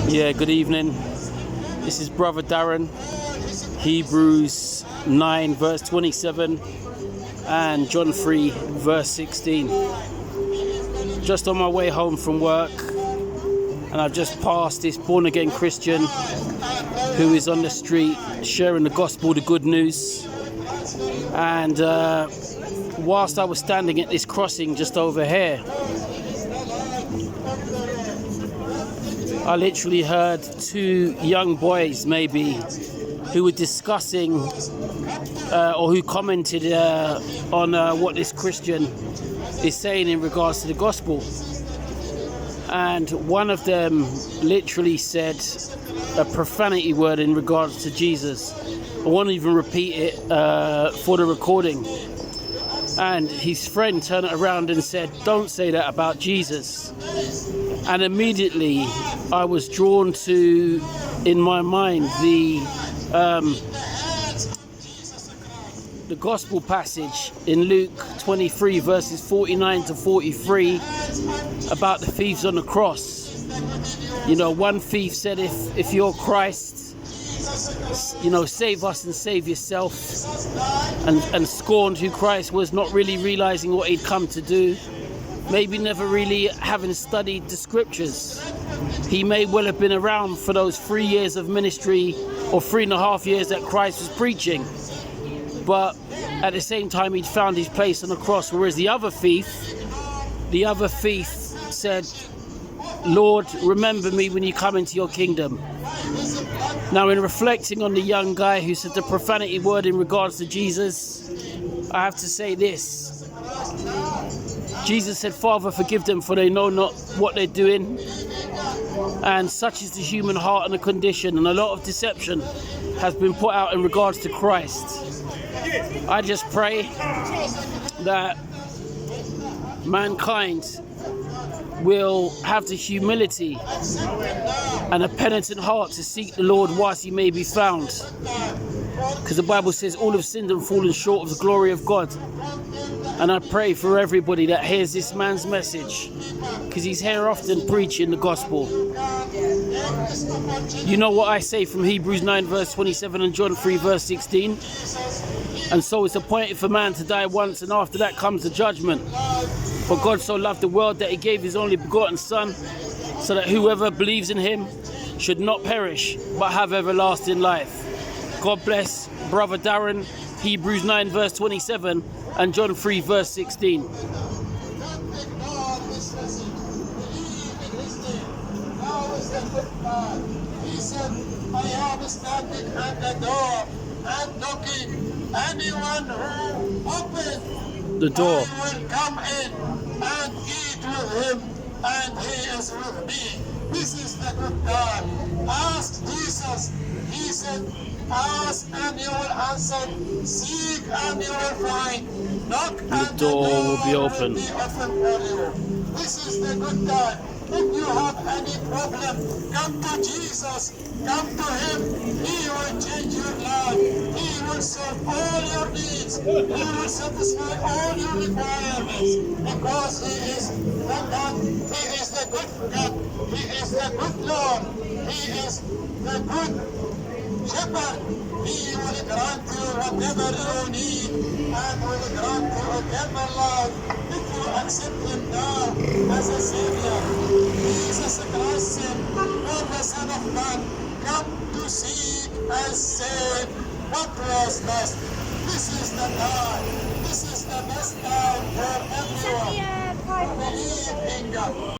Yeah, good evening. This is Brother Darren, Hebrews 9 verse 27 and John 3 verse 16. Just on my way home from work, and I've just passed this born again Christian who is on the street sharing the gospel, the good news. And whilst I was standing at this crossing just over here, I literally heard two young boys maybe who were discussing or who commented on what this Christian is saying in regards to the gospel. And one of them literally said a profanity word in regards to Jesus. I won't even repeat it for the recording. And his friend turned around and said, "Don't say that about Jesus." And immediately I was drawn to, in my mind, the gospel passage in Luke 23 verses 49 to 43 about the thieves on the cross. You know, one thief said, if you're Christ, you know, save us and save yourself, and scorned who Christ was, not really realizing what he'd come to do, maybe never really having studied the scriptures. He may well have been around for those 3 years of ministry or 3.5 years that Christ was preaching, but at the same time he'd found his place on the cross. Whereas the other thief said, "Lord, remember me when you come into your kingdom." Now, in reflecting on the young guy who said the profanity word in regards to Jesus, I have to say this. Jesus said, "Father, forgive them, for they know not what they're doing." And such is the human heart and the condition, and a lot of deception has been put out in regards to Christ. I just pray that mankind will have the humility and a penitent heart to seek the Lord whilst he may be found, because the Bible says all have sinned and fallen short of the glory of God. And I pray for everybody that hears this man's message, because he's here often preaching the gospel. You know what I say from Hebrews 9 verse 27 and John 3 verse 16? "And so it's appointed for man to die once, and after that comes the judgment. For God so loved the world that he gave his only begotten Son, so that whoever believes in him should not perish, but have everlasting life." God bless Brother Darren, Hebrews 9 verse 27 and John 3 verse 16. He said, "I am standing at the door and knocking. Anyone who opens The door. I will come in and eat with him, and he is with me." This is the good God. Ask Jesus. He said, "Ask and you will answer. Seek and you will find. Knock and the door will be open." for you. This is the good God. If you have any problem, come to Jesus. Come to him. He will change your life. He will solve all your needs. He will satisfy all your requirements, because he is the God. He is the good God. He is the good Lord. He is the good shepherd. He will grant you whatever you need, and will grant you eternal life if you accept him now as a Savior. Jesus Christ said, "When the Son of Man come to seek and save what was lost." This is the time. This is the best time for everyone. Believe in God.